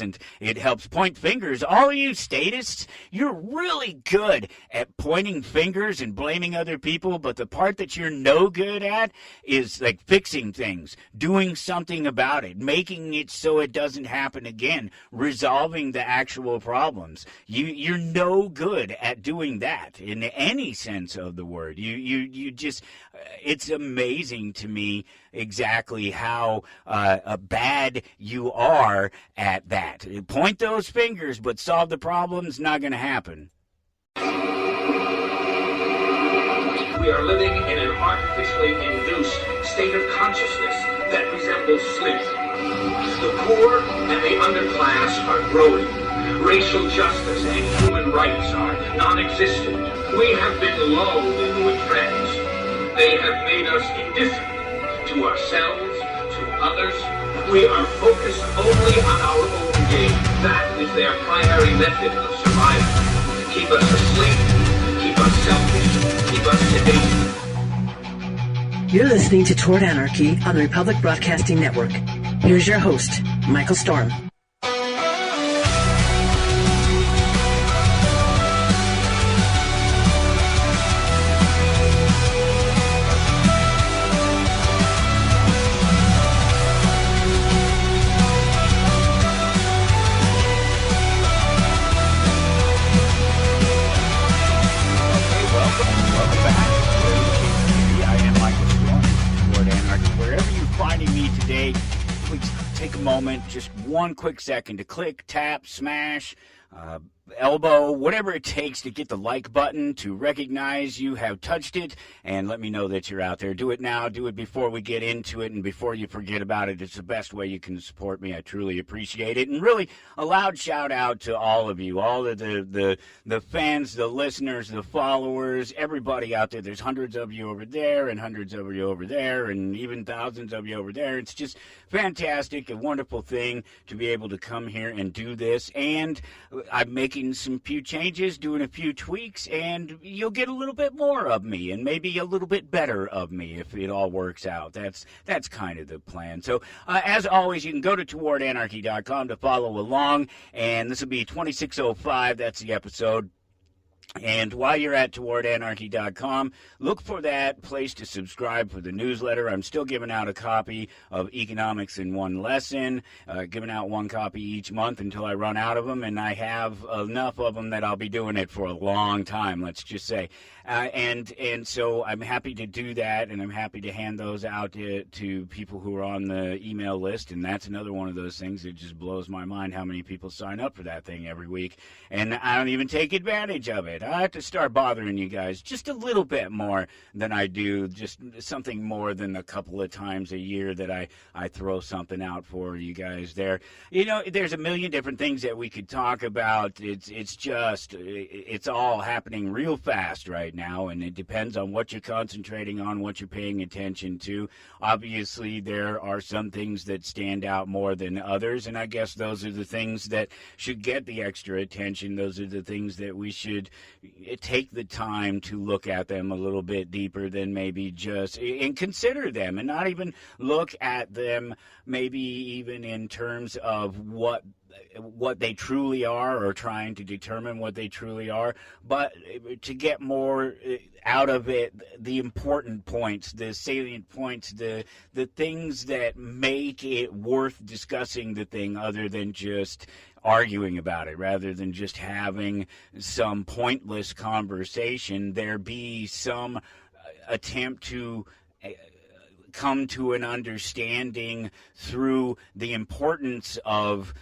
and it helps point fingers. All you statists, you're really good at pointing fingers and blaming other people, but the part that you're no good at is like fixing things, doing something about it, making it so it doesn't happen again, resolving the actual problems. You're no good at doing that in any sense of the word. You just, it's amazing to me exactly how bad you are at that. Point those fingers, but solve the problems, not going to happen. We are living in an artificially induced state of consciousness that resembles sleep. The poor and the underclass are growing. Racial justice and human rights are non-existent. We have been lulled into a trance. They have made us indifferent to ourselves, to others. We are focused only on our own gain. That is their primary method of survival. Keep us asleep, keep us selfish, keep us sedated. You're listening to Toward Anarchy on the Republic Broadcasting Network. Here's your host, Michael Storm. Take a moment, just one quick second to click, tap, smash, elbow, whatever it takes to get the like button, to recognize you have touched it, and let me know that you're out there. Do it now, do it before we get into it, and before you forget about it. It's the best way you can support me. I truly appreciate it. And really, a loud shout out to all of you, all of the fans, the listeners, the followers, everybody out there. There's hundreds of you over there, and hundreds of you over there, and even thousands of you over there. It's just fantastic, a wonderful thing to be able to come here and do this. And I'm making some few changes, doing a few tweaks, and you'll get a little bit more of me and maybe a little bit better of me if it all works out. That's kind of the plan. So as always, you can go to towardanarchy.com to follow along, and this will be 2605. That's the episode. And while you're at towardanarchy.com, look for that place to subscribe for the newsletter. I'm still giving out a copy of Economics in One Lesson, giving out one copy each month until I run out of them, and I have enough of them that I'll be doing it for a long time, let's just say. And so I'm happy to do that, and I'm happy to hand those out to people who are on the email list, and that's another one of those things that just blows my mind how many people sign up for that thing every week, and I don't even take advantage of it. I have to start bothering you guys just a little bit more than I do, just something more than a couple of times a year that I throw something out for you guys there. You know, there's a million different things that we could talk about. It's all happening real fast right now, and it depends on what you're concentrating on, what you're paying attention to. Obviously, there are some things that stand out more than others, and I guess those are the things that should get the extra attention. Those are the things that we should take the time to look at them a little bit deeper than maybe just, and consider them, and not even look at them maybe even in terms of what they truly are, or trying to determine what they truly are, but to get more out of it, the important points, the salient points, the things that make it worth discussing the thing, other than just arguing about it, rather than just having some pointless conversation. There be some attempt to come to an understanding through the importance of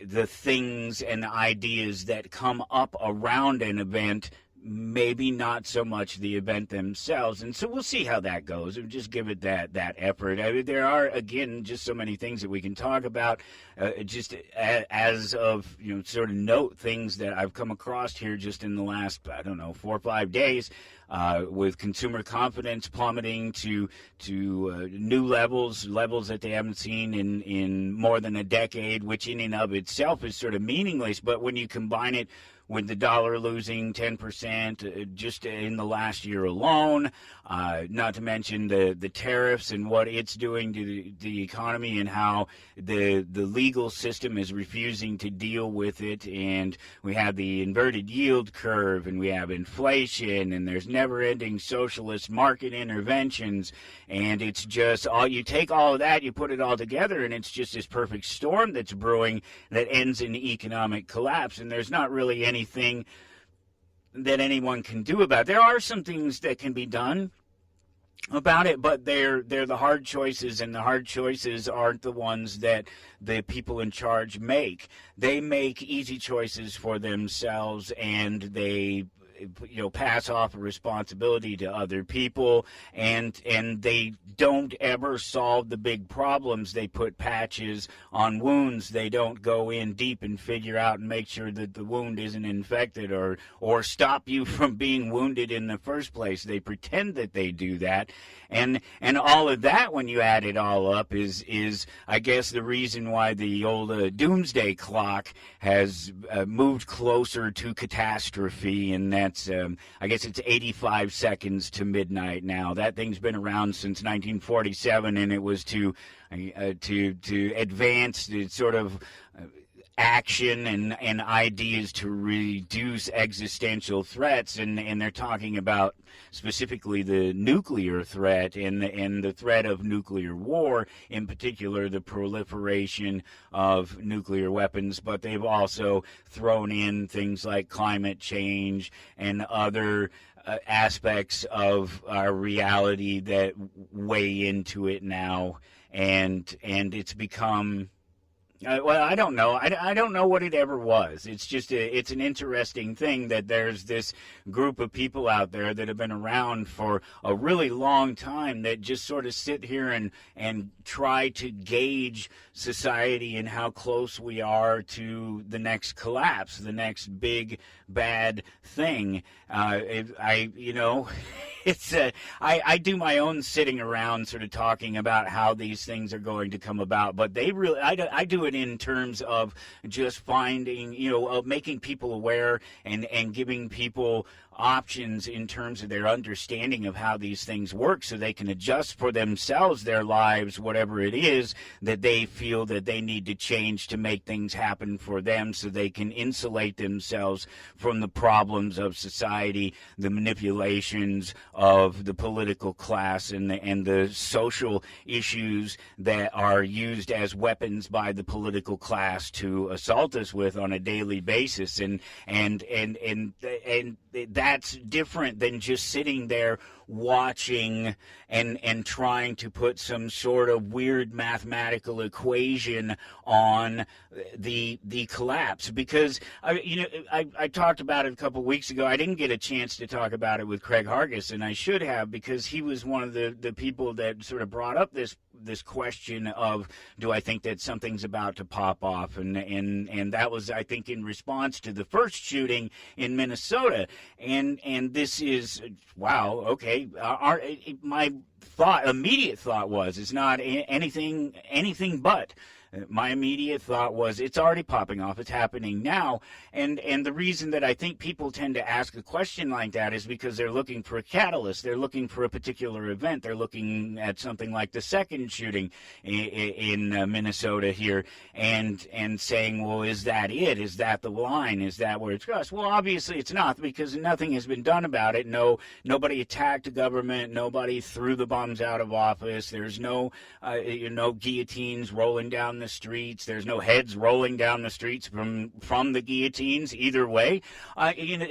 the things and ideas that come up around an event, maybe not so much the event themselves. And so we'll see how that goes, and just give it that effort. I mean, there are, again, just so many things that we can talk about, just as of, sort of note, things that I've come across here just in the last, 4 or 5 days, with consumer confidence plummeting to new levels that they haven't seen in more than a decade, which in and of itself is sort of meaningless. But when you combine it with the dollar losing 10% just in the last year alone, not to mention the tariffs and what it's doing to the economy and how the legal system is refusing to deal with it. And we have the inverted yield curve, and we have inflation, and there's never-ending socialist market interventions. And it's just you take all of that, you put it all together, and it's just this perfect storm that's brewing that ends in economic collapse. And there's not really anything that anyone can do about it. There are some things that can be done about it, but they're the hard choices, and the hard choices aren't the ones that the people in charge make. They make easy choices for themselves, and they pass off a responsibility to other people, and they don't ever solve the big problems. They put patches on wounds. They don't go in deep and figure out and make sure that the wound isn't infected or stop you from being wounded in the first place. They pretend that they do that, and all of that, when you add it all up, is I guess the reason why the old doomsday clock has moved closer to catastrophe, and that's I guess it's 85 seconds to midnight now. That thing's been around since 1947, and it was to advance the sort of action and ideas to reduce existential threats, and they're talking about specifically the nuclear threat and the threat of nuclear war, in particular the proliferation of nuclear weapons, but they've also thrown in things like climate change and other aspects of our reality that weigh into it now, and it's become well, I don't know. I don't know what it ever was. It's just it's an interesting thing that there's this group of people out there that have been around for a really long time that just sort of sit here and try to gauge society and how close we are to the next collapse, the next big bad thing. It's I do my own sitting around sort of talking about how these things are going to come about, but they really I do it in terms of just finding, of making people aware and giving people options in terms of their understanding of how these things work, so they can adjust for themselves their lives, whatever it is that they feel that they need to change to make things happen for them, so they can insulate themselves from the problems of society, the manipulations of the political class, and the social issues that are used as weapons by the political class to assault us with on a daily basis, and that's different than just sitting there watching and trying to put some sort of weird mathematical equation on the collapse. Because I talked about it a couple weeks ago. I didn't get a chance to talk about it with Craig Hargis, and I should have, because he was one of the people that sort of brought up this question of, do I think that something's about to pop off, and that was, I think, in response to the first shooting in Minnesota, and this is, wow, okay. My immediate thought was, it's not anything but. My immediate thought was, it's already popping off. It's happening now. And the reason that I think people tend to ask a question like that is because they're looking for a catalyst. They're looking for a particular event. They're looking at something like the second shooting in Minnesota here and saying, well, is that it? Is that the line? Is that where it's crossed? Well, obviously it's not, because nothing has been done about it. Nobody attacked the government. Nobody threw the bombs out of office. There's no guillotines rolling down the streets. There's no heads rolling down the streets from the guillotines either way.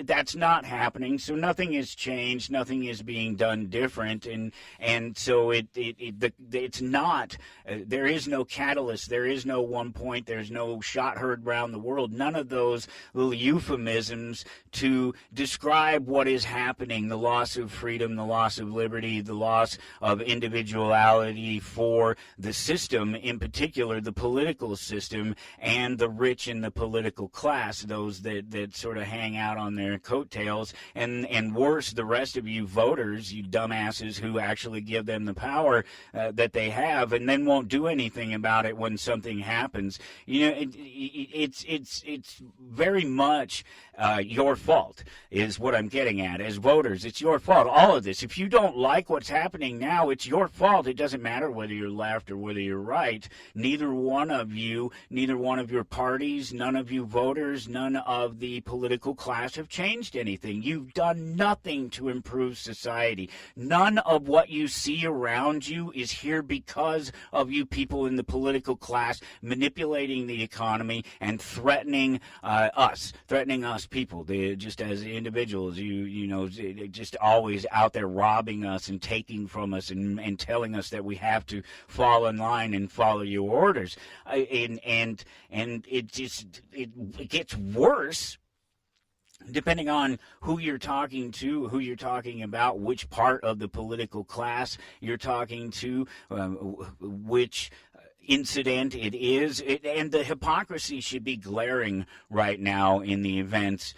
That's not happening. So nothing has changed. Nothing is being done different. And so it's not. There is no catalyst. There is no one point. There's no shot heard around the world. None of those little euphemisms to describe what is happening: the loss of freedom, the loss of liberty, the loss of individuality for the system, in particular the political system and the rich in the political class, those that sort of hang out on their coattails, and worse, the rest of you voters, you dumbasses who actually give them the power that they have, and then won't do anything about it when something happens. It's very much your fault, is what I'm getting at. As voters, it's your fault. All of this. If you don't like what's happening now, it's your fault. It doesn't matter whether you're left or whether you're right. Neither one of you, neither one of your parties, none of you voters, none of the political class have changed anything. You've done nothing to improve society. None of what you see around you is here because of you people in the political class manipulating the economy and threatening us people. They just as individuals, just always out there robbing us and taking from us and telling us that we have to fall in line and follow your orders. And it gets worse depending on who you're talking to, who you're talking about, which part of the political class you're talking to, which incident it is, and the hypocrisy should be glaring right now in the events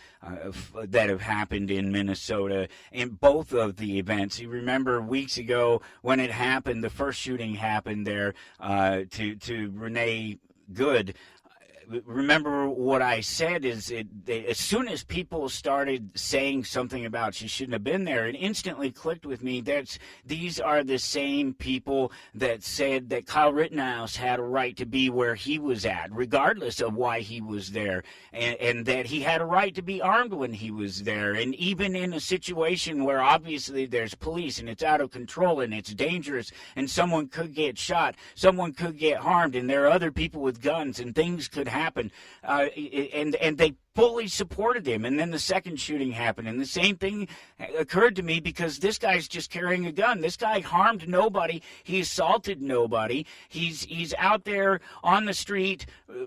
that have happened in Minnesota. In both of the events, you remember weeks ago when it happened, the first shooting happened there to Renee Good. Remember what I said is as soon as people started saying something about she shouldn't have been there, it instantly clicked with me that these are the same people that said that Kyle Rittenhouse had a right to be where he was at, regardless of why he was there, and that he had a right to be armed when he was there. And even in a situation where obviously there's police and it's out of control and it's dangerous and someone could get shot, someone could get harmed, and there are other people with guns and things could happen, and they fully supported him. And then the second shooting happened, and the same thing occurred to me because this guy's just carrying a gun. This guy harmed nobody. He assaulted nobody. He's out there on the street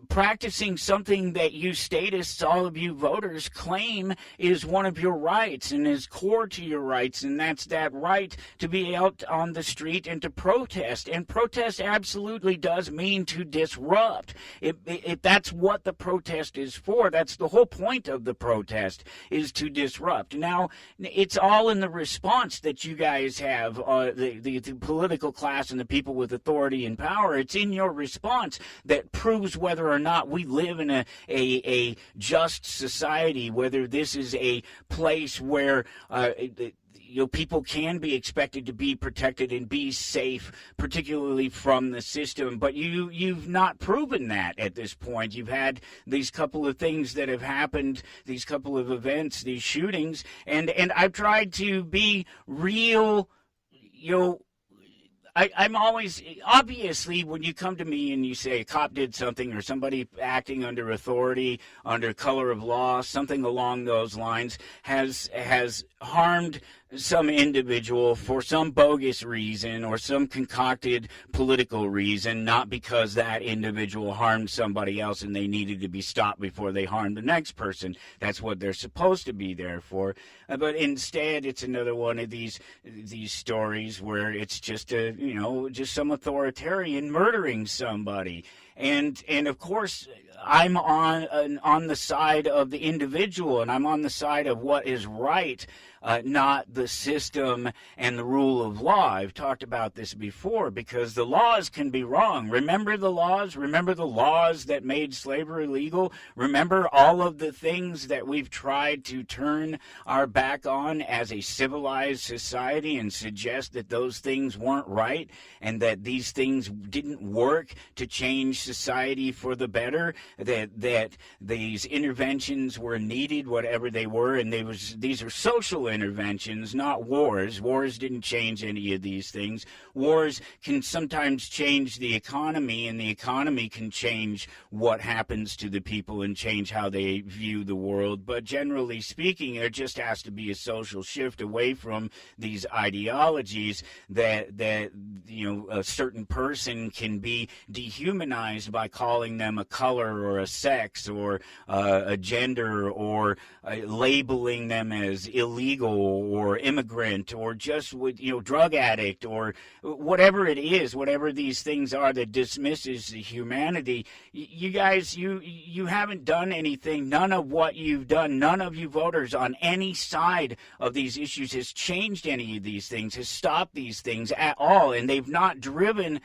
practicing something that you statists, all of you voters, claim is one of your rights and is core to your rights, and that's that right to be out on the street and to protest. And protest absolutely does mean to disrupt. If that's what the protest is for, that's the whole point of the protest, is to disrupt. Now, it's all in the response that you guys have, the political class and the people with authority and power. It's in your response that proves whether or not we live in a just society, whether this is a place where people can be expected to be protected and be safe, particularly from the system. But you've not proven that at this point. You've had these couple of things that have happened, these couple of events, these shootings, and I've tried to be real. I'm always, obviously, when you come to me and you say a cop did something or somebody acting under authority, under color of law, something along those lines has harmed some individual for some bogus reason or some concocted political reason, not because that individual harmed somebody else and they needed to be stopped before they harmed the next person. That's what they're supposed to be there for. But instead, it's another one of these stories where it's just just some authoritarian murdering somebody. And of course, I'm on the side of the individual, and I'm on the side of what is right, not the system and the rule of law. I've talked about this before because the laws can be wrong. Remember the laws? Remember the laws that made slavery legal? Remember all of the things that we've tried to turn our back on as a civilized society and suggest that those things weren't right and that these things didn't work to change society for the better, that these interventions were needed, whatever they were, and these are social interventions, not wars. Wars didn't change any of these things. Wars can sometimes change the economy, and the economy can change what happens to the people and change how they view the world. But generally speaking, there just has to be a social shift away from these ideologies that a certain person can be dehumanized dehumanized by calling them a color or a sex or a gender or labeling them as illegal or immigrant or just with drug addict or whatever it is, whatever these things are that dismisses the humanity. You guys, you haven't done anything. None of what you've done, none of you voters on any side of these issues has changed any of these things, has stopped these things at all, and they've not driven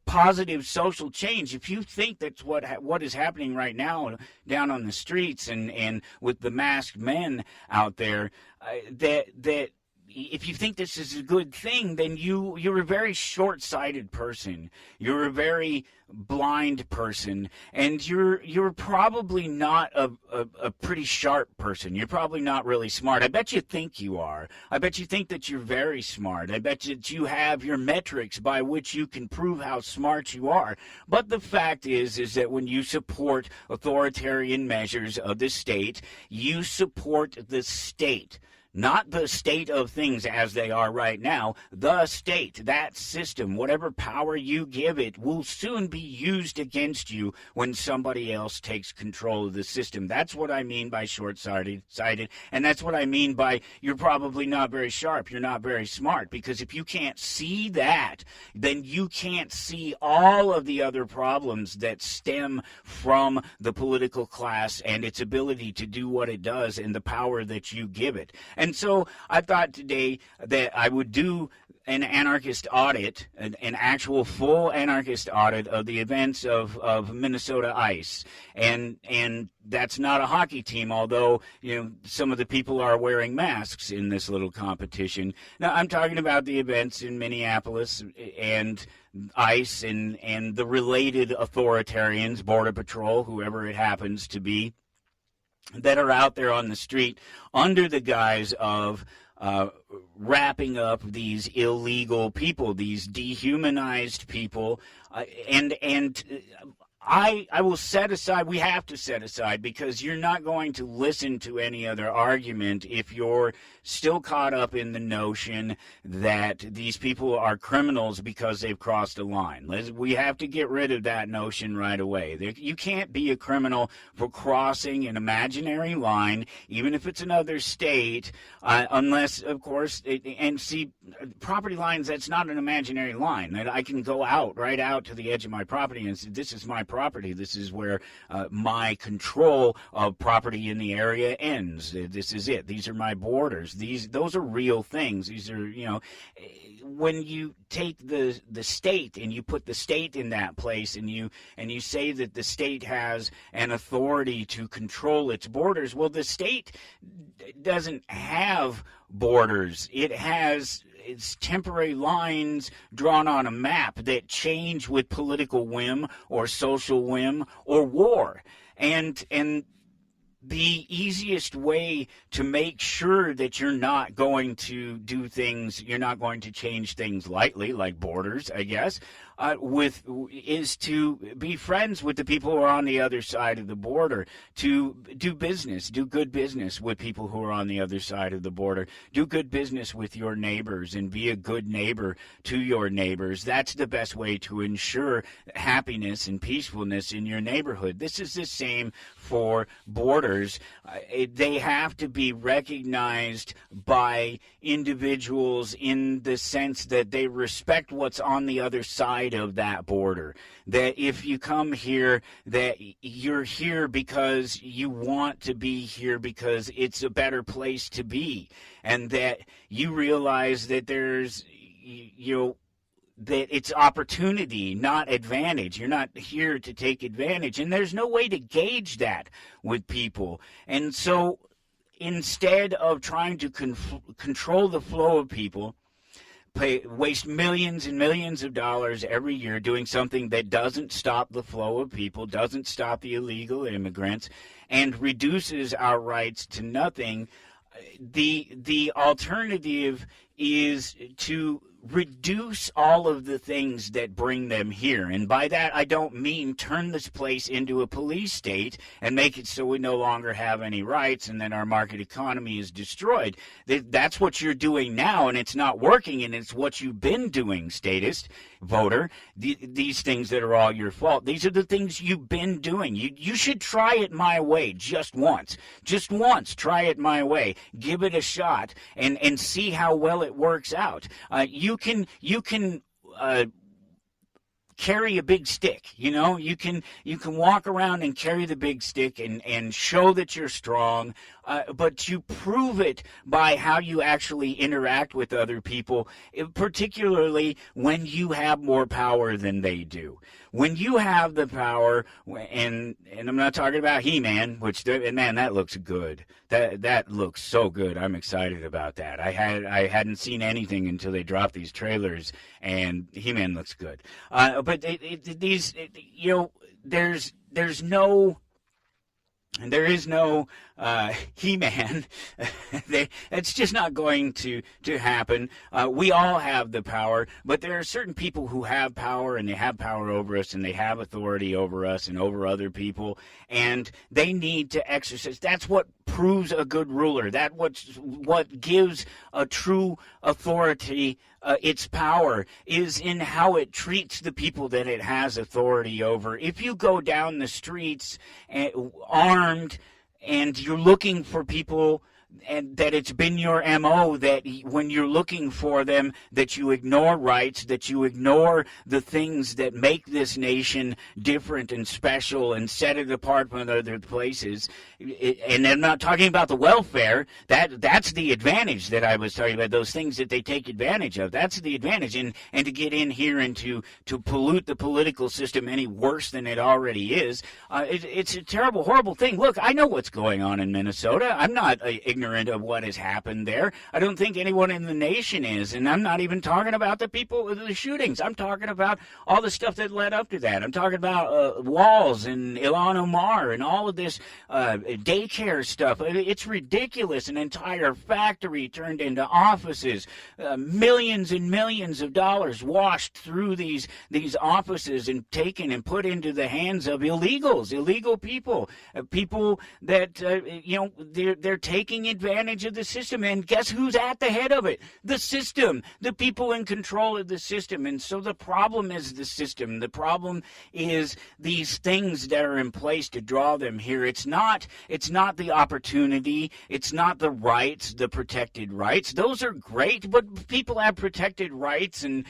positive social change. If you think that's what is happening right now down on the streets and with the masked men out there, that if you think this is a good thing, then you're a very short-sighted person. You're a very blind person, and you're probably not a pretty sharp person. You're probably not really smart. I bet you think you are. I bet you think that you're very smart. I bet that you have your metrics by which you can prove how smart you are. But the fact is that when you support authoritarian measures of the state, you support the state. Not the state of things as they are right now. The state, that system, whatever power you give it, will soon be used against you when somebody else takes control of the system. That's what I mean by short-sighted, and that's what I mean by you're probably not very sharp, you're not very smart, because if you can't see that, then you can't see all of the other problems that stem from the political class and its ability to do what it does and the power that you give it. And so I thought today that I would do an anarchist audit, an actual full anarchist audit of the events of Minnesota Ice. And that's not a hockey team, although some of the people are wearing masks in this little competition. Now, I'm talking about the events in Minneapolis and ICE and the related authoritarians, Border Patrol, whoever it happens to be, that are out there on the street under the guise of wrapping up these illegal people, these dehumanized people, and I will set aside, we have to set aside, because you're not going to listen to any other argument if you're still caught up in the notion that these people are criminals because they've crossed a line. We have to get rid of that notion right away. You can't be a criminal for crossing an imaginary line, even if it's another state, unless, of course, and see, property lines, that's not an imaginary line. That I can go right out to the edge of my property and say, this is my property. This is where my control of property in the area ends. This is it. These are my borders. Those are real things. These are, when you take the state and you put the state in that place and you say that the state has an authority to control its borders, well, the state doesn't have borders. It has its temporary lines drawn on a map that change with political whim or social whim or war. And the easiest way to make sure that you're not going to do things, you're not going to change things lightly, like borders, I guess, is to be friends with the people who are on the other side of the border, to do good business with people who are on the other side of the border, do good business with your neighbors and be a good neighbor to your neighbors. That's the best way to ensure happiness and peacefulness in your neighborhood. This is the same for borders. They have to be recognized by individuals in the sense that they respect what's on the other side of that border. That if you come here, that you're here because you want to be here because it's a better place to be, and that you realize that there's that it's opportunity, not advantage. You're not here to take advantage, and there's no way to gauge that with people. And so instead of trying to control the flow of people, waste millions and millions of dollars every year doing something that doesn't stop the flow of people, doesn't stop the illegal immigrants, and reduces our rights to nothing, the alternative is to reduce all of the things that bring them here. And by that, I don't mean turn this place into a police state and make it so we no longer have any rights and then our market economy is destroyed. That's what you're doing now, and it's not working, and it's what you've been doing, statist, voter. These things that are all your fault. These are the things you've been doing. You should try it my way just once. Just once, try it my way. Give it a shot and see how well it works out. You can carry a big stick, you know. You can walk around and carry the big stick and show that you're strong, but you prove it by how you actually interact with other people, particularly when you have more power than they do. When you have the power, and I'm not talking about He-Man, which, man, that looks good. That looks so good. I'm excited about that. I hadn't seen anything until they dropped these trailers, and He-Man looks good. But there is no He-Man. It's just not going to happen. We all have the power, but there are certain people who have power, and they have power over us, and they have authority over us and over other people, and they need to exercise. That's what proves a good ruler. That's what gives a true authority its power, is in how it treats the people that it has authority over. If you go down the streets armed and you're looking for people, and that it's been your MO that when you're looking for them, that you ignore rights, that you ignore the things that make this nation different and special and set it apart from other places. And I'm not talking about the welfare. That's the advantage that I was talking about, those things that they take advantage of. That's the advantage. And to get in here and to pollute the political system any worse than it already is, it's a terrible, horrible thing. Look, I know what's going on in Minnesota. I'm not ignorant of what has happened there. I don't think anyone in the nation is, and I'm not even talking about the people with the shootings. I'm talking about all the stuff that led up to that. I'm talking about Walls and Ilhan Omar and all of this daycare stuff. It's ridiculous. An entire factory turned into offices. Millions and millions of dollars washed through these offices and taken and put into the hands of illegal people, people that they're taking advantage of the system. And guess who's at the head of it? The system, the people in control of the system. And so the problem is the system. The problem is these things that are in place to draw them here. It's not the opportunity. It's not the rights, the protected rights. Those are great, but people have protected rights, and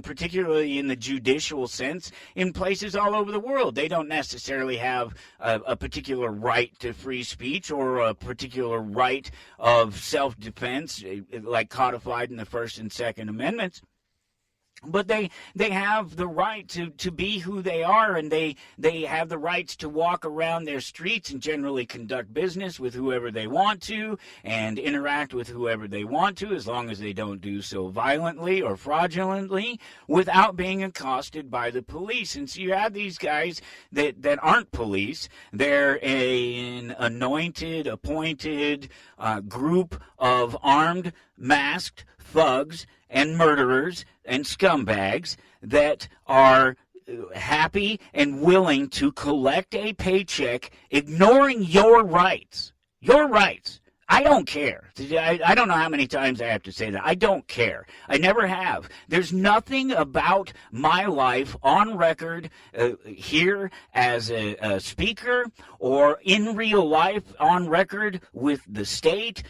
particularly in the judicial sense, in places all over the world. They don't necessarily have a particular right to free speech or a particular right of self-defense, like codified in the First and Second Amendments. But they have the right to be who they are, and they have the rights to walk around their streets and generally conduct business with whoever they want to and interact with whoever they want to, as long as they don't do so violently or fraudulently without being accosted by the police. And so you have these guys that aren't police. They're an anointed, appointed group of armed, masked thugs and murderers and scumbags that are happy and willing to collect a paycheck, ignoring your rights. Your rights. I don't care. I don't know how many times I have to say that. I don't care. I never have. There's nothing about my life on record here as a speaker or in real life on record with the state,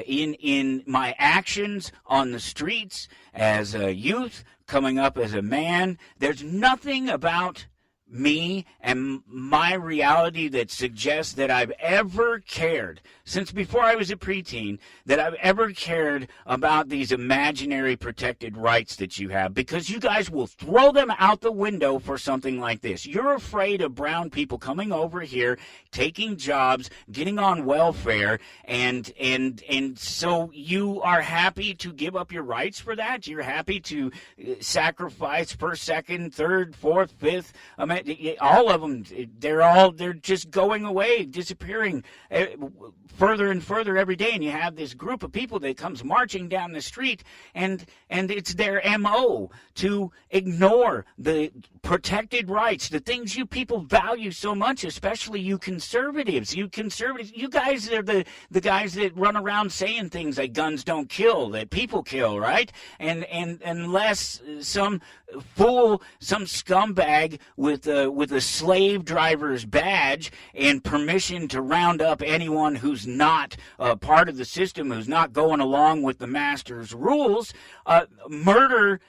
in my actions on the streets as a youth, coming up as a man. There's nothing about me and my reality that suggests that I've ever cared, since before I was a preteen, that I've ever cared about these imaginary protected rights that you have, because you guys will throw them out the window for something like this. You're afraid of brown people coming over here, taking jobs, getting on welfare, and so you are happy to give up your rights for that? You're happy to sacrifice First, Second, Third, Fourth, Fifth Amendment all of them, they're just going away, disappearing further and further every day. And you have this group of people that comes marching down the street, and it's their MO to ignore the protected rights, the things you people value so much, especially you conservatives. You guys are the guys that run around saying things like guns don't kill, that people kill, right? And unless some fool, some scumbag with a slave driver's badge and permission to round up anyone who's not part of the system, who's not going along with the master's rules, murder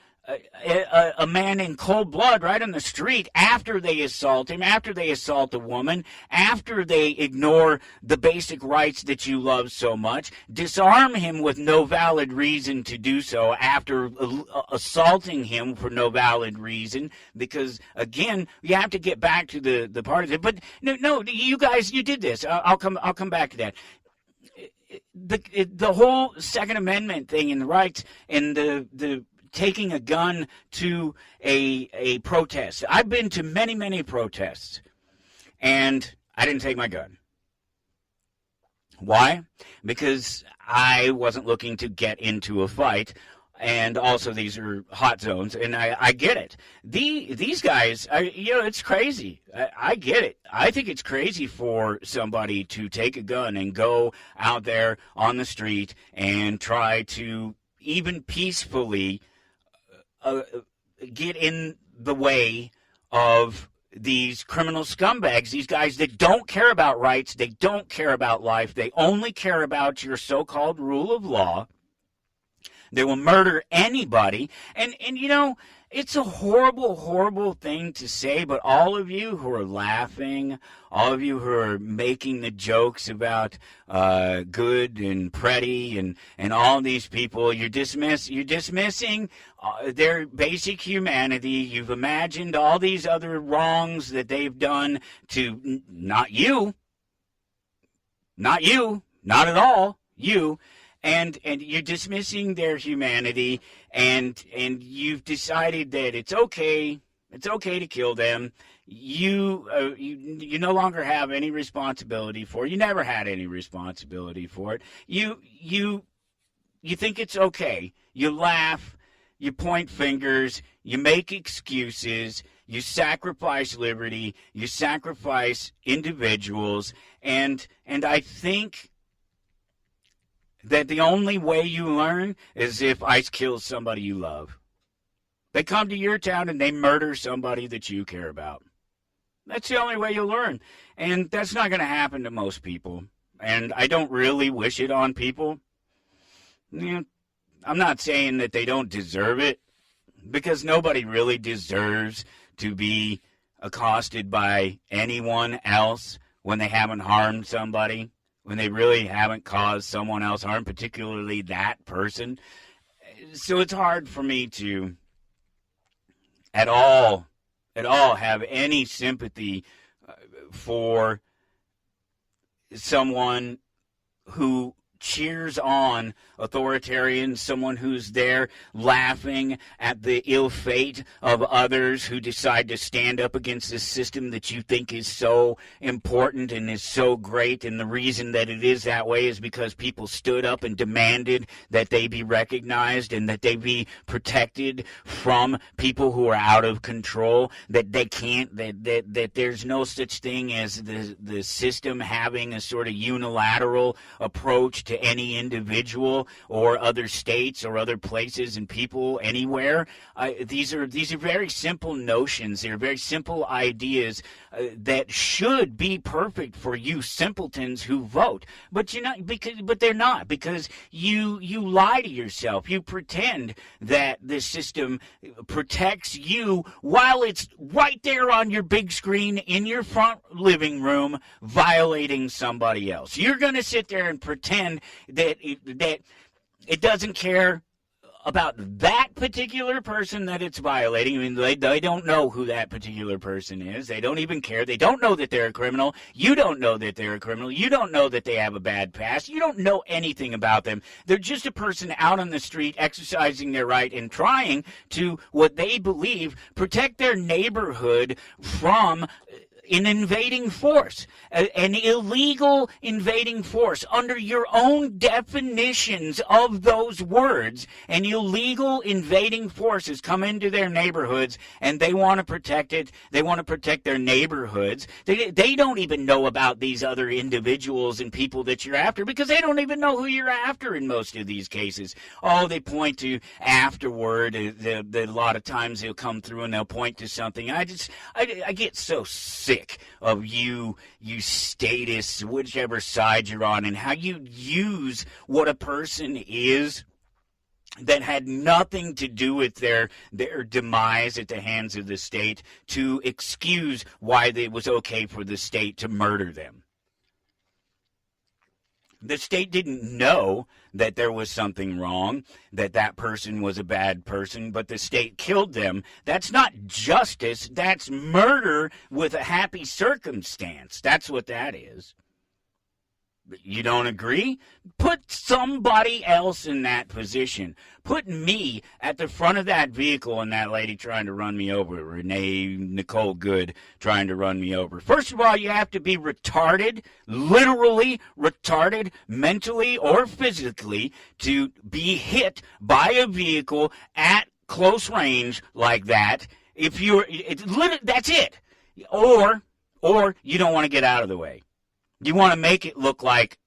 a man in cold blood right on the street after they assault him, after they assault a woman, after they ignore the basic rights that you love so much, disarm him with no valid reason to do so after assaulting him for no valid reason, because again, you have to get back to the part of it. But no, you guys, you did this. I'll come back to that. The whole Second Amendment thing and the rights and the taking a gun to a protest. I've been to many, many protests, and I didn't take my gun. Why? Because I wasn't looking to get into a fight, and also these are hot zones, and I get it. These guys, it's crazy. I get it. I think it's crazy for somebody to take a gun and go out there on the street and try to even peacefully get in the way of these criminal scumbags, these guys that don't care about rights, they don't care about life, they only care about your so-called rule of law. They will murder anybody. And it's a horrible, horrible thing to say, but all of you who are laughing, all of you who are making the jokes about good and pretty and all these people, you're dismissing their basic humanity. You've imagined all these other wrongs that they've done to not you, not at all, you. And you're dismissing their humanity, and you've decided that it's okay to kill them. You no longer have any responsibility for it. You never had any responsibility for it. You think it's okay. You laugh, you point fingers, you make excuses, you sacrifice liberty, you sacrifice individuals, and I think that the only way you learn is if ICE kills somebody you love. They come to your town and they murder somebody that you care about. That's the only way you'll learn. And that's not going to happen to most people. And I don't really wish it on people. I'm not saying that they don't deserve it, because nobody really deserves to be accosted by anyone else when they haven't harmed somebody, when they really haven't caused someone else harm, particularly that person. So it's hard for me to at all have any sympathy for someone who cheers on authoritarians, someone who's there laughing at the ill fate of others who decide to stand up against this system that you think is so important and is so great. And the reason that it is that way is because people stood up and demanded that they be recognized and that they be protected from people who are out of control, that they can't, that there's no such thing as the system having a sort of unilateral approach to any individual or other states or other places and people anywhere. These are very simple notions. They're very simple ideas that should be perfect for you simpletons who vote. But they're not, because you lie to yourself. You pretend that the system protects you while it's right there on your big screen in your front living room violating somebody else. You're going to sit there and pretend that it doesn't care about that particular person that it's violating. I mean, they don't know who that particular person is. They don't even care. They don't know that they're a criminal. You don't know that they're a criminal. You don't know that they have a bad past. You don't know anything about them. They're just a person out on the street exercising their right and trying to, what they believe, protect their neighborhood from an invading force, an illegal invading force. Under your own definitions of those words, an illegal invading forces come into their neighborhoods and they want to protect it. They want to protect their neighborhoods. They don't even know about these other individuals and people that you're after because they don't even know who you're after in most of these cases. Oh, they point to afterward. A lot of times they'll come through and they'll point to something. I get so sick of you statists, whichever side you're on, and how you use what a person is that had nothing to do with their demise at the hands of the state to excuse why it was okay for the state to murder them. The state didn't know that there was something wrong, that that person was a bad person, but the state killed them. That's not justice. That's murder with a happy circumstance. That's what that is. You don't agree? Put somebody else in that position. Put me at the front of that vehicle and that lady trying to run me over, Nicole Good trying to run me over. First of all, you have to be retarded, literally retarded, mentally or physically, to be hit by a vehicle at close range like that. That's it. Or you don't want to get out of the way. You want to make it look like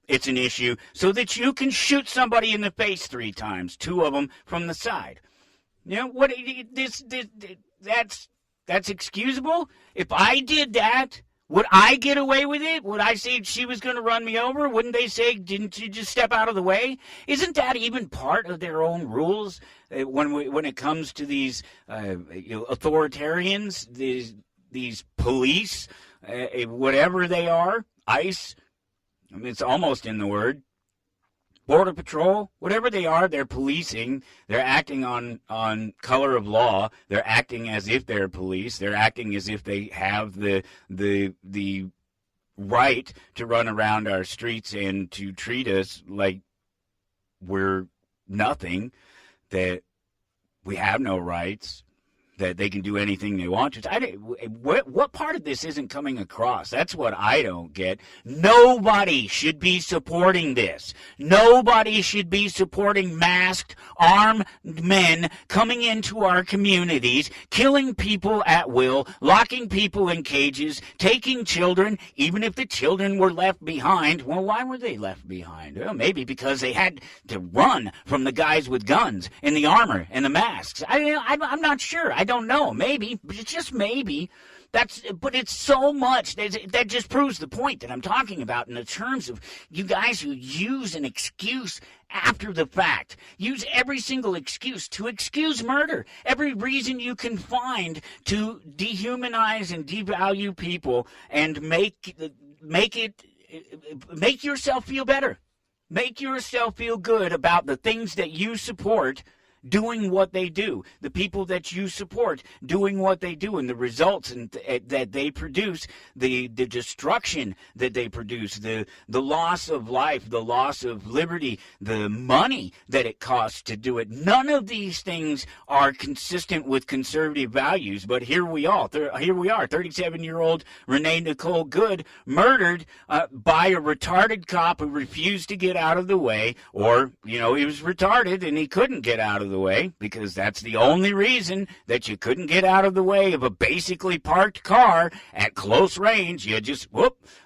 it's an issue so that you can shoot somebody in the face 3 times, 2 of them from the side. You know what? That's excusable. If I did that, would I get away with it? Would I say she was going to run me over? Wouldn't they say, didn't you just step out of the way? Isn't that even part of their own rules when it comes to these authoritarians, these police, whatever they are? ICE, I mean, it's almost in the word. Border Patrol, whatever they are, they're policing. They're acting on color of law. They're acting as if they're police. They're acting as if they have the right to run around our streets and to treat us like we're nothing, that we have no rights, that they can do anything they want to. What part of this isn't coming across? That's what I don't get. Nobody should be supporting this. Nobody should be supporting masked, armed men coming into our communities, killing people at will, locking people in cages, taking children, even if the children were left behind. Well, why were they left behind? Well, maybe because they had to run from the guys with guns and the armor and the masks. I'm not sure. I don't know. Maybe, but it's just maybe. But it's so much that just proves the point that I'm talking about in the terms of you guys who use an excuse after the fact. Use every single excuse to excuse murder. Every reason you can find to dehumanize and devalue people and make yourself feel better. Make yourself feel good about the things that you support doing what they do, the people that you support doing what they do, and the results that they produce, the destruction that they produce, the loss of life, the loss of liberty, the money that it costs to do it. None of these things are consistent with conservative values, but here we are, 37-year-old Renee Nicole Good murdered by a retarded cop who refused to get out of the way, or, he was retarded and he couldn't get out of the way, because that's the only reason that you couldn't get out of the way of a basically parked car at close range. You just,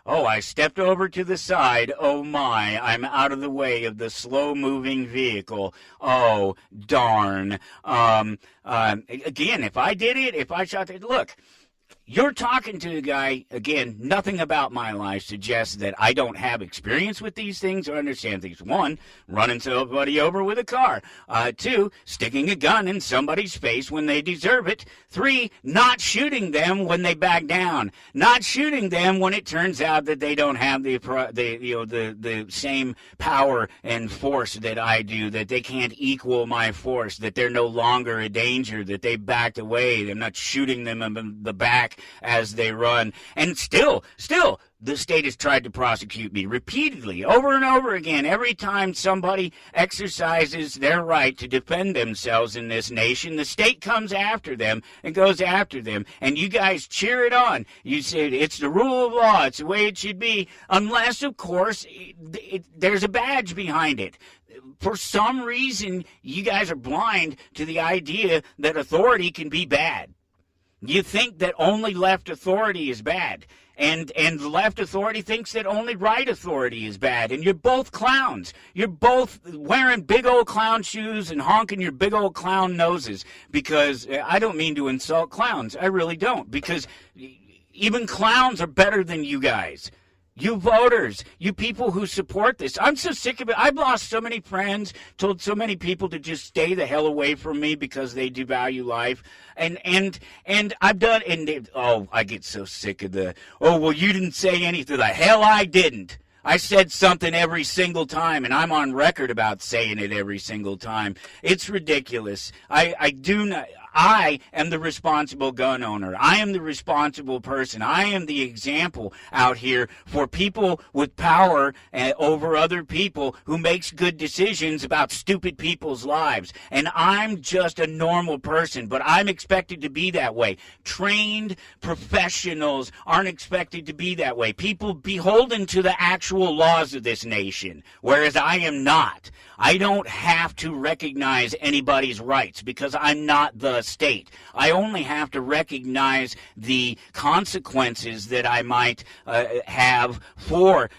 I stepped over to the side. Oh my, I'm out of the way of the slow-moving vehicle. Oh, darn. Again, if I did it, if I shot it, look, You're talking to a guy, again, nothing about my life suggests that I don't have experience with these things or understand things. One, running somebody over with a car. Two, sticking a gun in somebody's face when they deserve it. Three, not shooting them when they back down. Not shooting them when it turns out that they don't have the same power and force that I do, that they can't equal my force, that they're no longer a danger, that they backed away. I'm not shooting them in the back as they run. And still, the state has tried to prosecute me repeatedly, over and over again. Every time somebody exercises their right to defend themselves in this nation, the state comes after them and goes after them. And you guys cheer it on. You say it's the rule of law. It's the way it should be. Unless, of course, there's a badge behind it. For some reason, you guys are blind to the idea that authority can be bad. You think that only left authority is bad, and left authority thinks that only right authority is bad, and you're both clowns. You're both wearing big old clown shoes and honking your big old clown noses, because I don't mean to insult clowns. I really don't, because even clowns are better than you guys. You voters, you people who support this. I'm so sick of it. I've lost so many friends, told so many people to just stay the hell away from me because they devalue life. And I've done, I get so sick of well, you didn't say anything. The hell I didn't. I said something every single time, and I'm on record about saying it every single time. It's ridiculous. I am the responsible gun owner. I am the responsible person. I am the example out here for people with power over other people who makes good decisions about stupid people's lives. And I'm just a normal person, but I'm expected to be that way. Trained professionals aren't expected to be that way. People beholden to the actual laws of this nation, whereas I am not. I don't have to recognize anybody's rights because I'm not the state. I only have to recognize the consequences that I might have for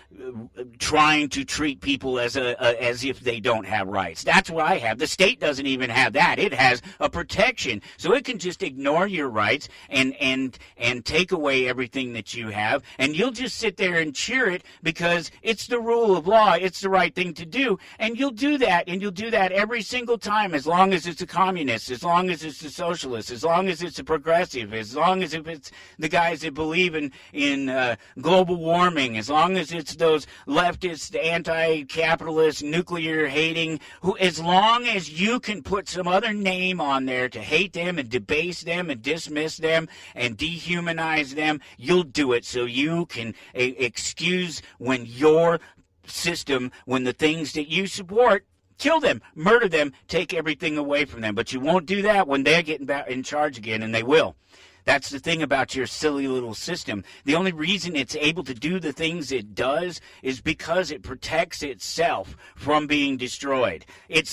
trying to treat people as if they don't have rights. That's what I have. The state doesn't even have that. It has a protection, so it can just ignore your rights and take away everything that you have, and you'll just sit there and cheer it because it's the rule of law. It's the right thing to do, and you'll do that, and you'll do that every single time, as long as it's a communist, as long as it's a socialist, as long as it's a progressive, as long as if it's the guys that believe in global warming, as long as it's those leftist, anti-capitalist, nuclear-hating, who, as long as you can put some other name on there to hate them and debase them and dismiss them and dehumanize them, you'll do it so you can excuse when your system, when the things that you support, kill them, murder them, take everything away from them. But you won't do that when they're getting in charge again, and they will. That's the thing about your silly little system. The only reason it's able to do the things it does is because it protects itself from being destroyed. It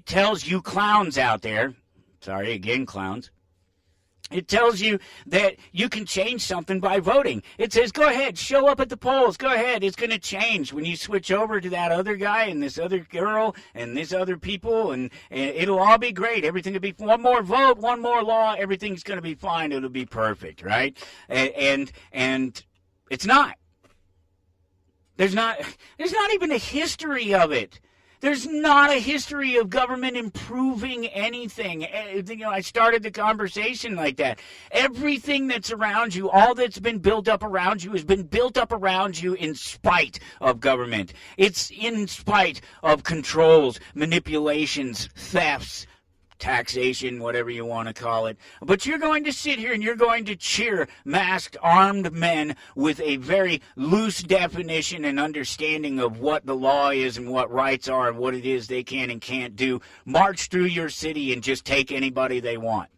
tells you clowns out there, sorry, again, clowns, it tells you that you can change something by voting. It says, go ahead, show up at the polls. Go ahead. It's going to change when you switch over to that other guy and this other girl and this other people, and it'll all be great. Everything will be one more vote, one more law. Everything's going to be fine. It'll be perfect, right? And it's not. There's not even a history of it. There's not a history of government improving anything. I started the conversation like that. Everything that's around you, all that's been built up around you, has been built up around you in spite of government. It's in spite of controls, manipulations, thefts, taxation, whatever you want to call it. But you're going to sit here and you're going to cheer masked, armed men with a very loose definition and understanding of what the law is and what rights are and what it is they can and can't do, march through your city and just take anybody they want.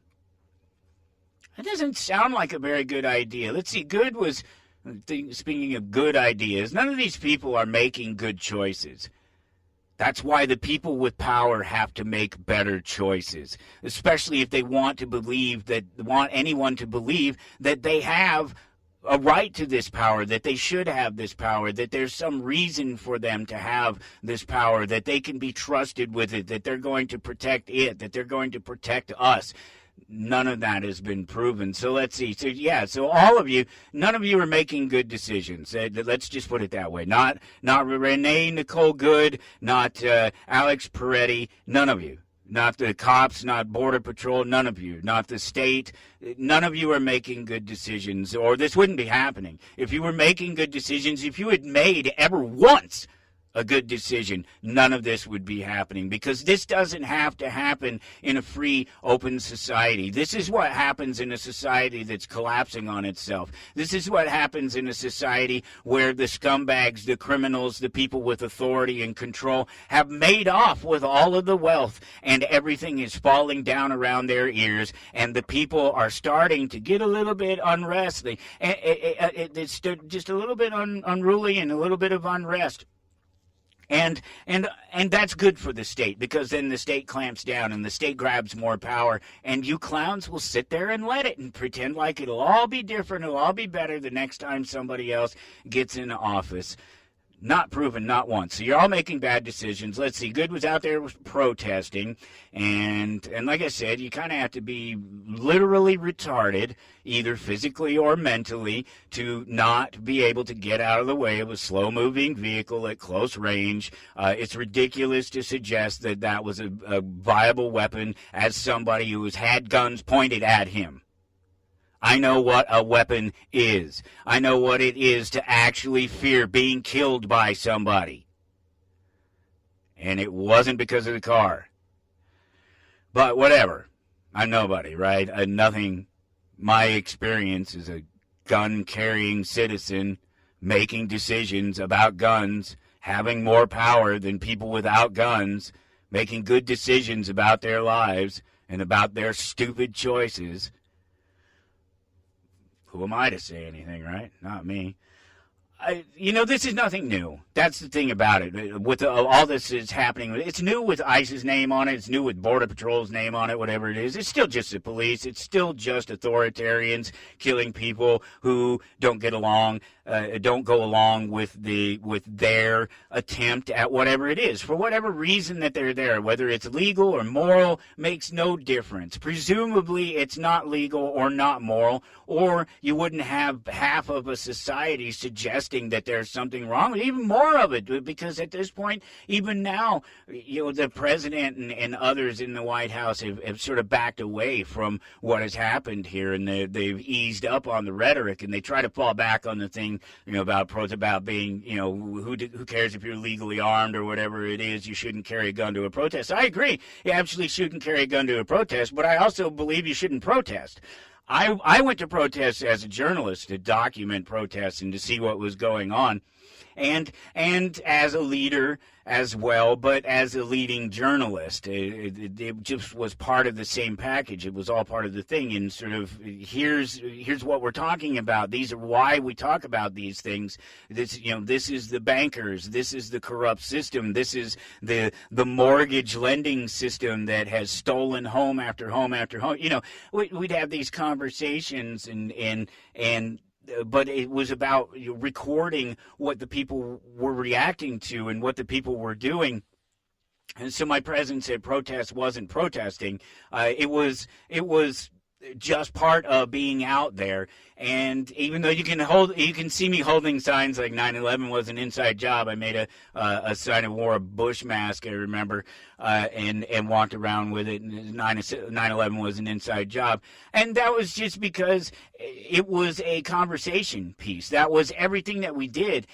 That doesn't sound like a very good idea. Let's see, speaking of good ideas, none of these people are making good choices. That's why the people with power have to make better choices, especially if they want anyone to believe that they have a right to this power, that they should have this power, that there's some reason for them to have this power, that they can be trusted with it, that they're going to protect it, that they're going to protect us. None of that has been proven. So let's see. So yeah, so all of you, none of you are making good decisions. Let's just put it that way. Not Renee Nicole Good, not Alex Peretti, none of you. Not the cops, not Border Patrol, none of you. Not the state. None of you are making good decisions, or this wouldn't be happening. If you were making good decisions, if you had made ever once a good decision, none of this would be happening, because this doesn't have to happen in a free, open society. This is what happens in a society that's collapsing on itself. This is what happens in a society where the scumbags, the criminals, the people with authority and control have made off with all of the wealth, and everything is falling down around their ears, and the people are starting to get a little bit unruly. It's just a little bit unruly and a little bit of unrest. And that's good for the state, because then the state clamps down and the state grabs more power, and you clowns will sit there and let it and pretend like it'll all be different, it'll all be better the next time somebody else gets in office. Not proven, not once. So you're all making bad decisions. Let's see. Good was out there protesting, and like I said, you kind of have to be literally retarded, either physically or mentally, to not be able to get out of the way of a slow-moving vehicle at close range. It's ridiculous to suggest that that was a viable weapon as somebody who has had guns pointed at him. I know what a weapon is. I know what it is to actually fear being killed by somebody. And it wasn't because of the car. But whatever. I'm nobody, right? Nothing. My experience as a gun-carrying citizen making decisions about guns, having more power than people without guns, making good decisions about their lives and about their stupid choices. Who am I to say anything, right? Not me. This is nothing new. That's the thing about it. With all this is happening, it's new with ICE's name on it. It's new with Border Patrol's name on it, whatever it is. It's still just the police. It's still just authoritarians killing people who don't get along, don't go along with their attempt at whatever it is. For whatever reason that they're there, whether it's legal or moral, makes no difference. Presumably, it's not legal or not moral, or you wouldn't have half of a society suggesting that there's something wrong with even more of it, because at this point, even now, the president and others in the White House have sort of backed away from what has happened here, and they've eased up on the rhetoric, and they try to fall back on the thing, about being, who cares if you're legally armed or whatever it is, you shouldn't carry a gun to a protest. I agree, you absolutely shouldn't carry a gun to a protest, but I also believe you shouldn't protest. I went to protests as a journalist to document protests and to see what was going on, and as a leader as well, but as a leading journalist. It just was part of the same package. It was all part of the thing, and sort of here's what we're talking about. These are why we talk about these things. This is the bankers. This is the corrupt system. This is the mortgage lending system that has stolen home after home after home. We'd have these conversations and but it was about recording what the people were reacting to and what the people were doing. And so my presence at protests wasn't protesting. It was just part of being out there. And even though you can see me holding signs like 9/11 was an inside job. I made a sign and wore a Bush mask, I remember, and walked around with it. And 9/11 was an inside job, and that was just because it was a conversation piece. That was everything that we did.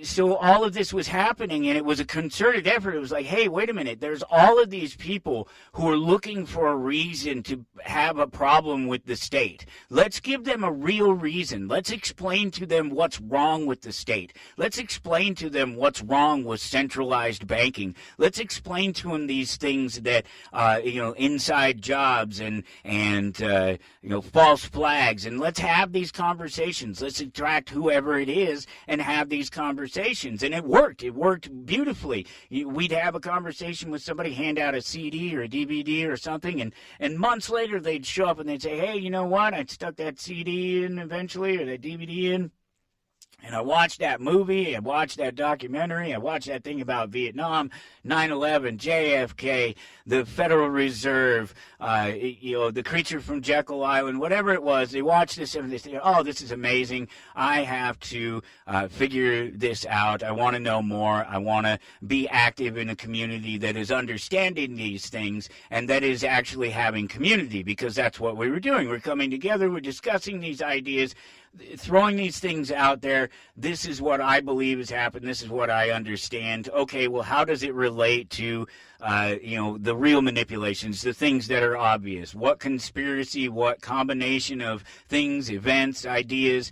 So all of this was happening, and it was a concerted effort. It was like, hey, wait a minute. There's all of these people who are looking for a reason to have a problem with the state. Let's give them a real reason. Let's explain to them what's wrong with the state. Let's explain to them what's wrong with centralized banking. Let's explain to them these things that inside jobs and false flags, and let's have these conversations. Let's attract whoever it is and have these conversations. And it worked beautifully. We'd have a conversation with somebody, hand out a CD or a DVD or something, and months later they'd show up and they'd say, hey, you know what, I stuck that CD in eventually, or that DVD in, And I watched that movie, I watched that documentary, I watched that thing about Vietnam, 9/11, JFK, the Federal Reserve, the creature from Jekyll Island, whatever it was. They watched this and they say, oh, this is amazing. I have to figure this out. I want to know more. I want to be active in a community that is understanding these things and that is actually having community, because that's what we were doing. We're coming together, we're discussing these ideas, throwing these things out there. This is what I believe has happened. This is what I understand. Okay, well, how does it relate to, the real manipulations, the things that are obvious? What conspiracy, what combination of things, events, ideas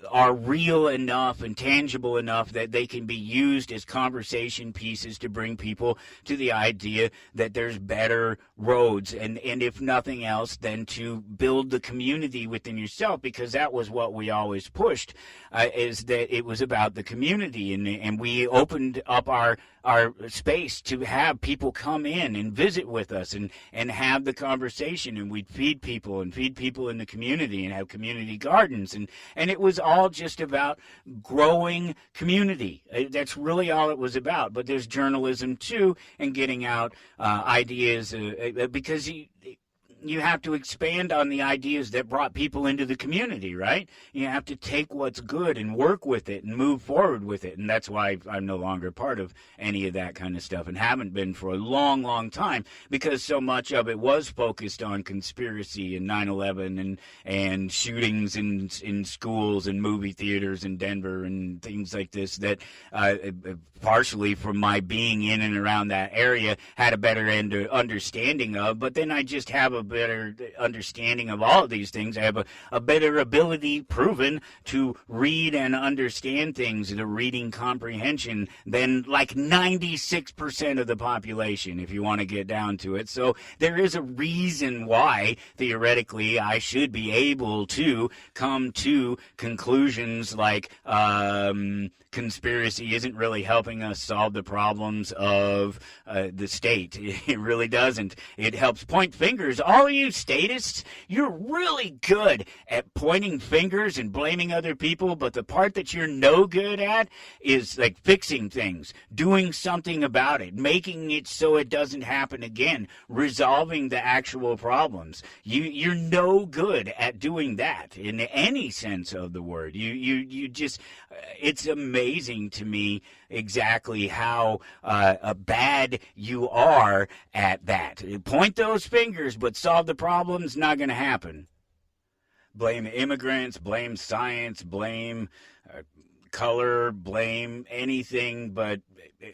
are real enough and tangible enough that they can be used as conversation pieces to bring people to the idea that there's better roads, and if nothing else, then to build the community within yourself, because that was what we always pushed, is that it was about the community, and we opened up our space to have people come in and visit with us and have the conversation, and we'd feed people in the community and have community gardens, and it was all just about growing community. That's really all it was about. But there's journalism too, and getting out ideas, because you have to expand on the ideas that brought people into the community, right? You have to take what's good and work with it and move forward with it. And that's why I'm no longer part of any of that kind of stuff, and haven't been for a long, long time, because so much of it was focused on conspiracy and 9/11 and shootings in schools and movie theaters in Denver and things like this, that partially from my being in and around that area had a better understanding of. But then I just have a better understanding of all of these things. I have a better ability, proven, to read and understand things, the reading comprehension, than like 96% of the population, if you want to get down to it. So there is a reason why, theoretically, I should be able to come to conclusions like conspiracy isn't really helping us solve the problems of the state. It really doesn't. It helps point fingers. All of you statists, you're really good at pointing fingers and blaming other people, but the part that you're no good at is like fixing things, doing something about it, making it so it doesn't happen again, resolving the actual problems. You're no good at doing that in any sense of the word. You just, it's amazing to me exactly how bad you are at that. Point those fingers, but solve the problems, not going to happen. Blame immigrants, blame science, blame color, blame anything but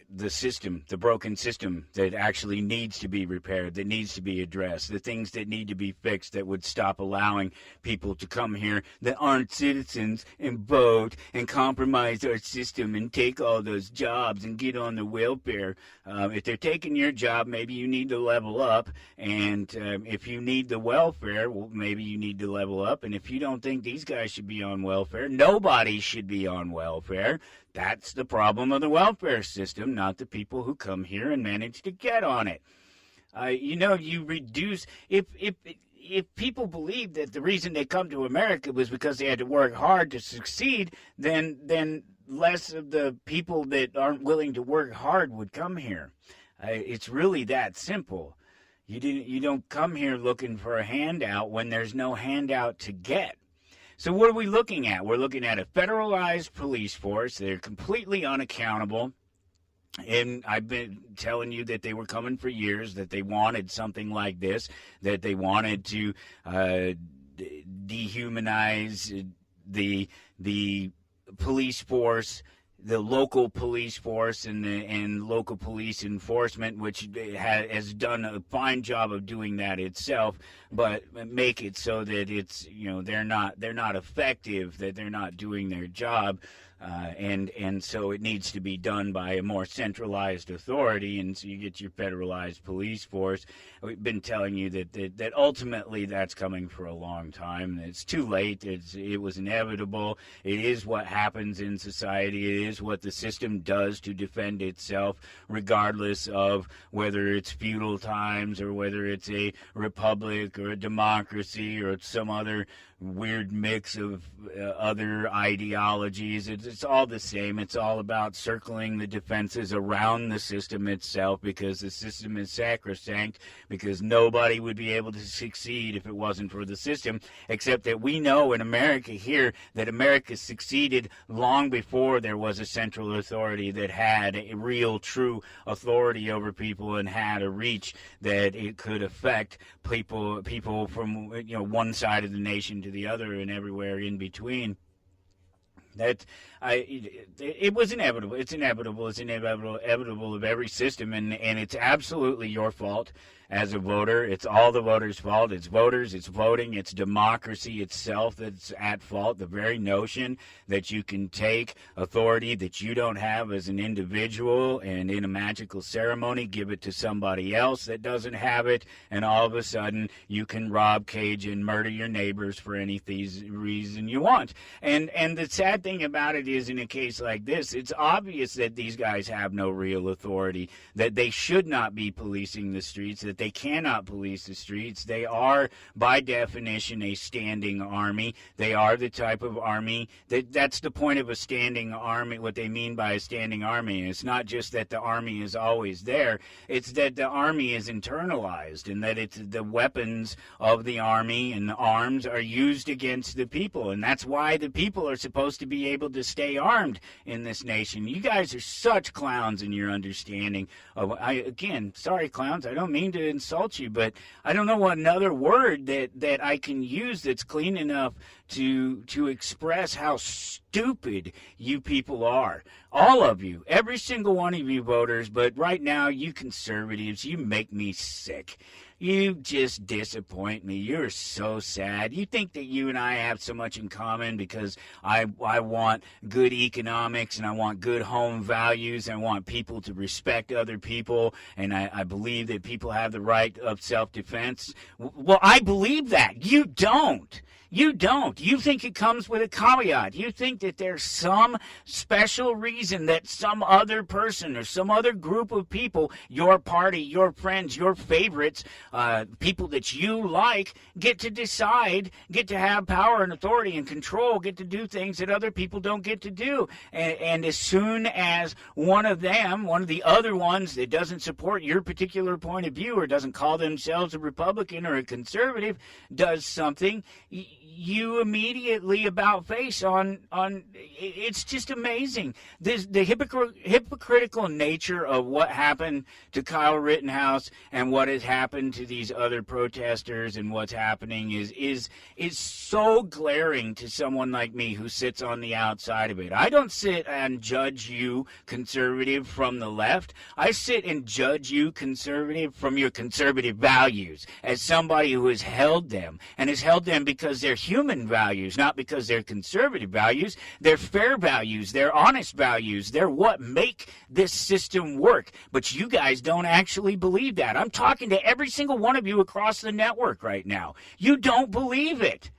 the system, the broken system that actually needs to be repaired, that needs to be addressed, the things that need to be fixed that would stop allowing people to come here that aren't citizens and vote and compromise our system and take all those jobs and get on the welfare. If they're taking your job, maybe you need to level up, and if you need the welfare, well, maybe you need to level up, and if you don't think these guys should be on welfare, nobody should be on welfare. That's the problem of the welfare system, not the people who come here and manage to get on it. You reduce, if people believe that the reason they come to America was because they had to work hard to succeed, then less of the people that aren't willing to work hard would come here. It's really that simple. You don't come here looking for a handout when there's no handout to get. So what are we looking at? We're looking at a federalized police force. They're completely unaccountable. And I've been telling you that they were coming for years, that they wanted something like this, that they wanted to dehumanize the police force, the local police force, and local police enforcement, which has done a fine job of doing that itself, but make it so that it's, they're not effective, that they're not doing their job. And so it needs to be done by a more centralized authority, and so you get your federalized police force. We've been telling you that ultimately that's coming for a long time. It's too late. It was inevitable. It is what happens in society. It is what the system does to defend itself, regardless of whether it's feudal times or whether it's a republic or a democracy or some other weird mix of other ideologies. It's all the same. It's all about circling the defenses around the system itself, because the system is sacrosanct, because nobody would be able to succeed if it wasn't for the system, except that we know in America here that America succeeded long before there was a central authority that had a real, true authority over people and had a reach that it could affect people from one side of the nation to the other and everywhere in between. It was inevitable. It's inevitable. It's inevitable of every system, and it's absolutely your fault as a voter. It's all the voters' fault. It's voters, it's voting, it's democracy itself that's at fault. The very notion that you can take authority that you don't have as an individual and in a magical ceremony give it to somebody else that doesn't have it, and all of a sudden you can rob, cage, and murder your neighbors for any reason you want. And the sad thing about it is, in a case like this, it's obvious that these guys have no real authority, that they should not be policing the streets, that they cannot police the streets. They are, by definition, a standing army. They are the type of army that's the point of a standing army. What they mean by a standing army, and it's not just that the army is always there, it's that the army is internalized, and that it's the weapons of the army and the arms are used against the people, and that's why the people are supposed to be able to stay armed in this nation. You guys are such clowns in your understanding of, again, sorry clowns, I don't mean to insult you, but I don't know what another word that I can use that's clean enough to express how stupid you people are. All of you, every single one of you voters, but right now you conservatives, you make me sick. You just disappoint me. You're so sad. You think that you and I have so much in common because I want good economics and I want good home values and I want people to respect other people, and I believe that people have the right of self-defense. Well, I believe that. You don't. You don't. You think it comes with a caveat. You think that there's some special reason that some other person or some other group of people, your party, your friends, your favorites, people that you like, get to decide, get to have power and authority and control, get to do things that other people don't get to do. And as soon as one of them, one of the other ones that doesn't support your particular point of view or doesn't call themselves a Republican or a conservative, does something, you immediately about face on it's just amazing. The hypocritical nature of what happened to Kyle Rittenhouse and what has happened to these other protesters and what's happening is so glaring to someone like me who sits on the outside of it. I don't sit and judge you conservative from the left. I sit and judge you conservative from your conservative values as somebody who has held them, and has held them because they're human values, not because they're conservative values. They're fair values. They're honest values. They're what make this system work. But you guys don't actually believe that. I'm talking to every single one of you across the network right now. You don't believe it.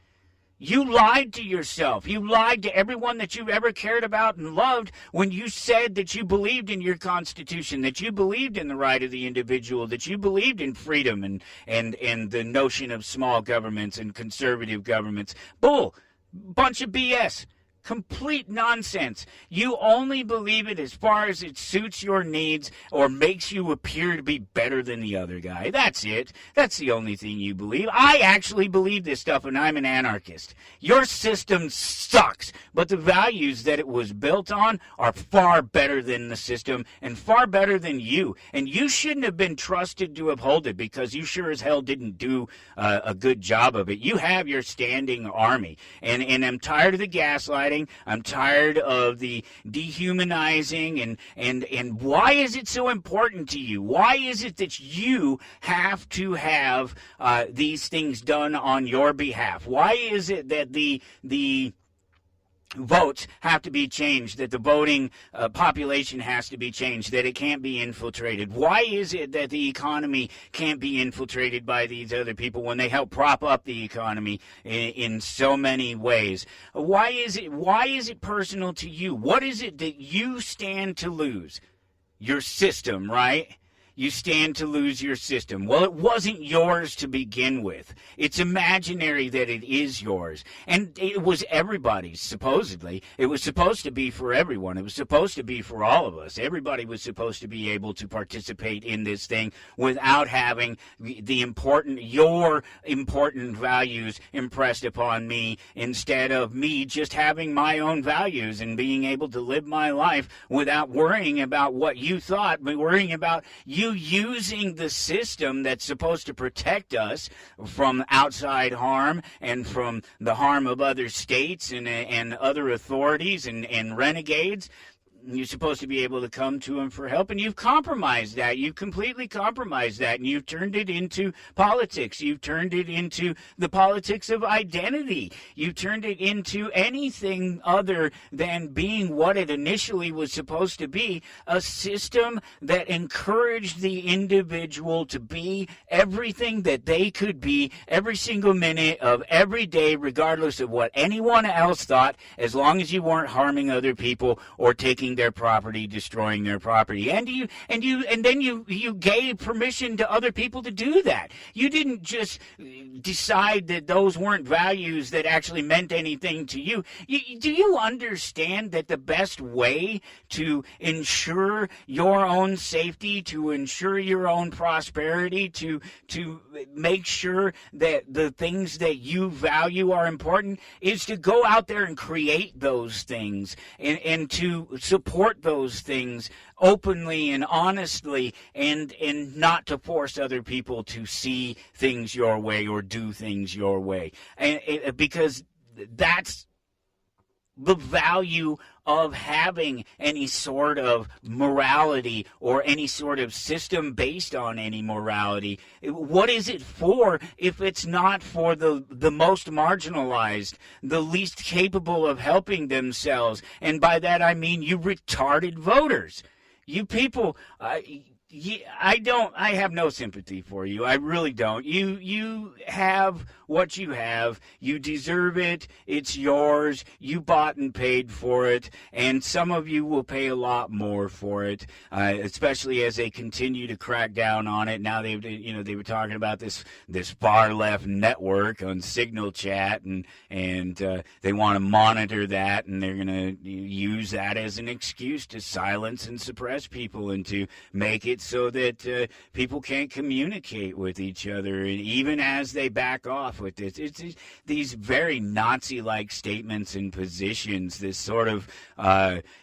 You lied to yourself. You lied to everyone that you've ever cared about and loved when you said that you believed in your Constitution, that you believed in the right of the individual, that you believed in freedom and the notion of small governments and conservative governments. Bull. Bunch of BS. Complete nonsense. You only believe it as far as it suits your needs or makes you appear to be better than the other guy. That's it. That's the only thing you believe. I actually believe this stuff, and I'm an anarchist. Your system sucks, but the values that it was built on are far better than the system and far better than you. And you shouldn't have been trusted to uphold it because you sure as hell didn't do a good job of it. You have your standing army, and I'm tired of the gaslighting. I'm tired of the dehumanizing, and why is it so important to you? Why is it that you have to have these things done on your behalf? Why is it that the votes have to be changed, that the voting population has to be changed, that it can't be infiltrated. Why is it that the economy can't be infiltrated by these other people when they help prop up the economy in so many ways? Why is it personal to you? What is it that you stand to lose? Your system, right? You stand to lose your system. Well, it wasn't yours to begin with. It's imaginary that it is yours. And it was everybody's, supposedly. It was supposed to be for everyone. It was supposed to be for all of us. Everybody was supposed to be able to participate in this thing without having your important values impressed upon me, instead of me just having my own values and being able to live my life without worrying about what you thought, but worrying about you using the system that's supposed to protect us from outside harm and from the harm of other states and other authorities and renegades. You're supposed to be able to come to them for help, and you've compromised that. You've completely compromised that, and you've turned it into politics. You've turned it into the politics of identity. You've turned it into anything other than being what it initially was supposed to be, a system that encouraged the individual to be everything that they could be every single minute of every day, regardless of what anyone else thought, as long as you weren't harming other people or taking their property, destroying their property. And then you gave permission to other people to do that. You didn't just decide that those weren't values that actually meant anything to you. Do you understand that the best way to ensure your own safety, to ensure your own prosperity, to make sure that the things that you value are important, is to go out there and create those things and to support those things openly and honestly, and not to force other people to see things your way or do things your way. Because that's the value of having any sort of morality or any sort of system based on any morality. What is it for if it's not for the most marginalized, the least capable of helping themselves? And by that I mean you retarded voters. You people, I have no sympathy for you. I really don't. You have what you have. You deserve it. It's yours. You bought and paid for it. And some of you will pay a lot more for it, especially as they continue to crack down on it. Now they were talking about this far left network on Signal Chat, and they want to monitor that, and they're going to use that as an excuse to silence and suppress people and to make it so that people can't communicate with each other, and even as they back off with this. It's these very Nazi-like statements and positions, this sort of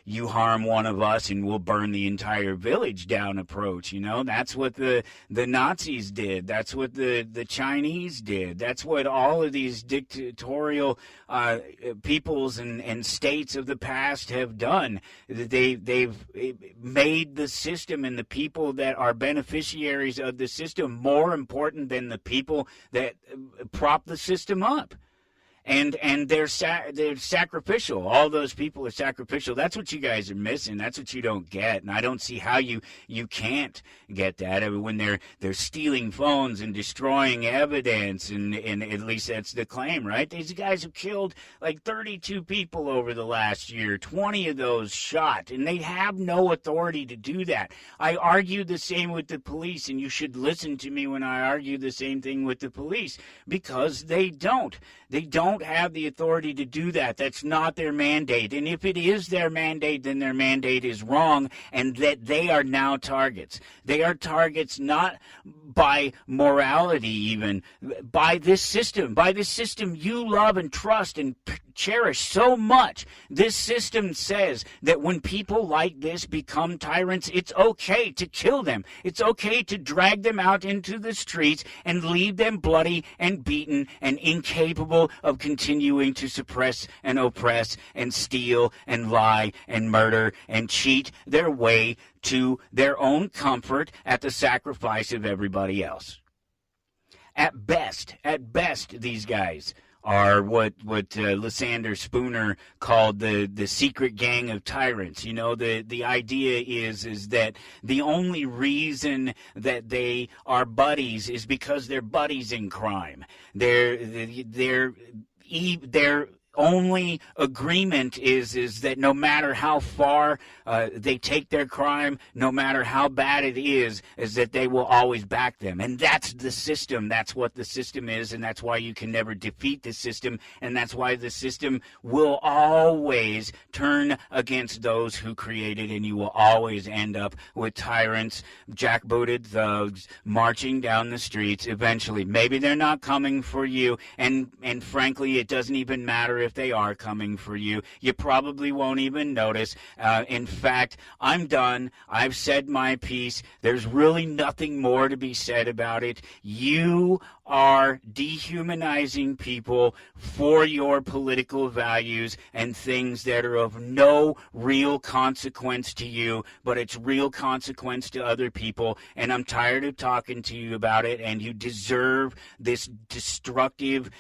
you harm one of us and we'll burn the entire village down approach. That's what the Nazis did. That's what the Chinese did. That's what all of these dictatorial peoples and states of the past have done. They've made the system and the people that are beneficiaries of the system more important than the people that prop the system up. And they're sacrificial. All those people are sacrificial. That's what you guys are missing. That's what you don't get. And I don't see how you can't get that. I mean, when they're stealing phones and destroying evidence, and at least that's the claim, right? These guys have killed like 32 people over the last year, 20 of those shot, and they have no authority to do that. I argue the same with the police, and you should listen to me when I argue the same thing with the police, because they don't. They don't have the authority to do that. That's not their mandate. And if it is their mandate, then their mandate is wrong, and that they are now targets. They are targets not by morality even, by this system you love and trust and cherish so much. This system says that when people like this become tyrants, it's okay to kill them. It's okay to drag them out into the streets and leave them bloody and beaten and incapable of continuing to suppress and oppress and steal and lie and murder and cheat their way to their own comfort at the sacrifice of everybody else. At best, these guys are what Lysander Spooner called the secret gang of tyrants. You know, the idea is that the only reason that they are buddies is because they're buddies in crime. Their only agreement is that no matter how far they take their crime, no matter how bad it is that they will always back them. And that's the system. That's what the system is, and that's why you can never defeat the system, and that's why the system will always turn against those who create it, and you will always end up with tyrants, jackbooted thugs marching down the streets eventually. Maybe they're not coming for you, and frankly, it doesn't even matter if they are coming for you. You probably won't even notice. In fact, I'm done. I've said my piece. There's really nothing more to be said about it. You are dehumanizing people for your political values and things that are of no real consequence to you, but it's real consequence to other people. And I'm tired of talking to you about it, and you deserve this destructive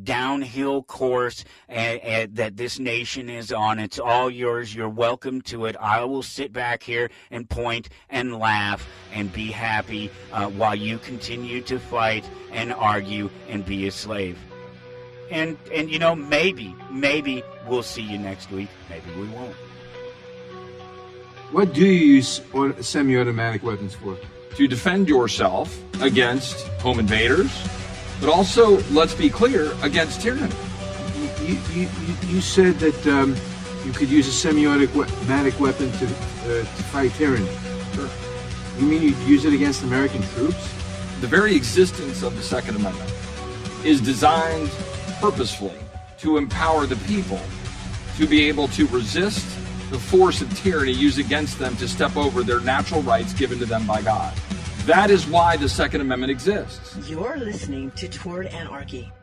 downhill course that this nation is on. It's all yours. You're welcome to it. I will sit back here and point and laugh and be happy while you continue to fight and argue and be a slave. And you know, maybe we'll see you next week. Maybe we won't. What do you use semi-automatic weapons for? To defend yourself against home invaders, but also, let's be clear, against tyranny. You said that you could use a semi-automatic weapon to fight tyranny. Sure. You mean you'd use it against American troops? The very existence of the Second Amendment is designed purposefully to empower the people to be able to resist the force of tyranny used against them to step over their natural rights given to them by God. That is why the Second Amendment exists. You're listening to Toward Anarchy.